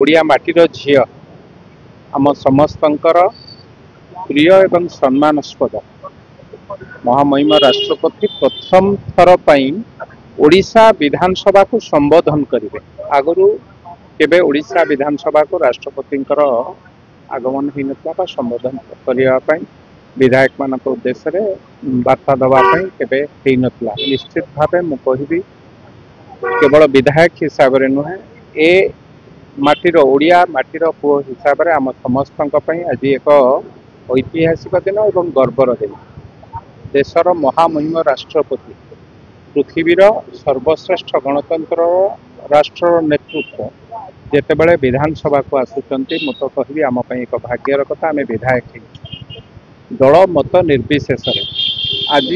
ओडिया माटीर झील आम समस्तंकर प्रिय एवं सम्मानस्पद महामहिम राष्ट्रपति प्रथम थर पई ओडिशा विधानसभा को संबोधन करेंगे। आगु केबे ओडिशा विधानसभा को राष्ट्रपति आगमन हो ना संबोधन करने विधायक मान उद्देश्य वार्ता दवाई केबे नथिला। निश्चित भाव मुझे केवल विधायक हिसाब से नुहे ए माटीर ओडिया माटीर पुओ हिसाब से आम समस्त आज एक ऐतिहासिक दिन और गर्वर दिन। देशर महामहिम राष्ट्रपति पृथ्वीर सर्वश्रेष्ठ गणतंत्र राष्ट्र नेतृत्व जितेबाला विधानसभा को आसुंच मु तो कहि आम एक भाग्यर कथा। आम विधायक दल मत निर्विशेष आज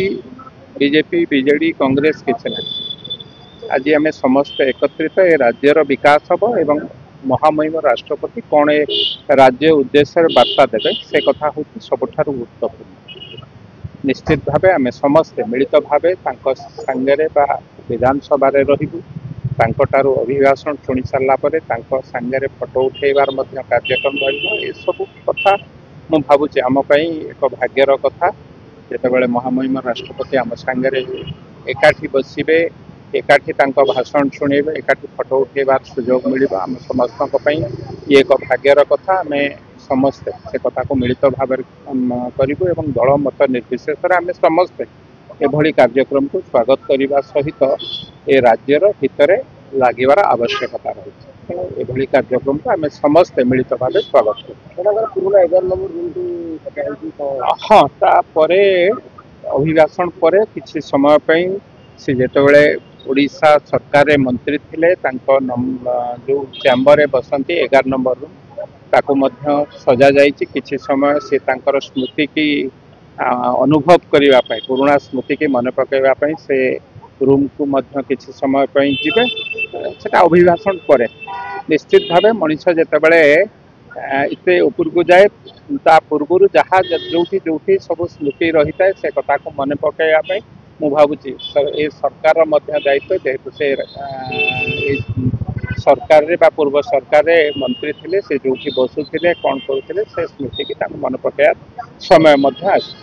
बीजेपी बीजेडी कांग्रेस किसी ना आज आम समस्त एकत्रित ए राज्यर विकास हम एवं महामहिम राष्ट्रपति कौन ए राज्य उद्देश्य वार्ता देवे से कथा हूँ सबुठ गुरुत्वपूर्ण। निश्चित भाव आम समस्ते मिलित भाव सांगे विधानसभा रही अभिभाषण शुणी सारापर सांगे फटो उठेबार कार्यक्रम रही सब कथा मु भावुची आमपाई एक भाग्यर कथा। जितेबाला महामहिम राष्ट्रपति आम सांगे एकाठी बसवे एकाठी भाषण शुणेबे एकाठी फटो उठेबार सुजोग मिल आम समस्त ये एक भाग्यर कथा। आम समस्ते से कथा को मिलित भाव करूँ एवं दल मत निर्विशेष आम समस्ते एभली कार्यक्रम को स्वागत करने सहित ए राज्यर हितरे लागिबार आवश्यकता रही तेणु एभली कार्यक्रम को आम समस्ते मिलित भाव स्वागत कर। हाँ तापर अभिभाषण पर किसी समय से जितेबाला ओडिशा सरकार मंत्री थिले जो चैम्बर बसंती 11 नंबर रूम ताको मध्य सजा जाइए किसी समय से स्मृति की अनुभव करने पुराणा स्मृति की मन पकड़ापी से रूम को मध्य किसी समय जीवे से अभिभाषण पर निश्चित भाव मनीष जितेबाला इतने ऊपर को जाए ता पूर्व जहाँ जो सब स्मृति रही है से कथा को मन पकड़ापी मु भावुची ए सरकार दायित्व जेहेतु से सरकार रे पूर्व सरकार मंत्री थे से जो बसुले कौन करुले से स्मृति की मन पकड़ समय आस।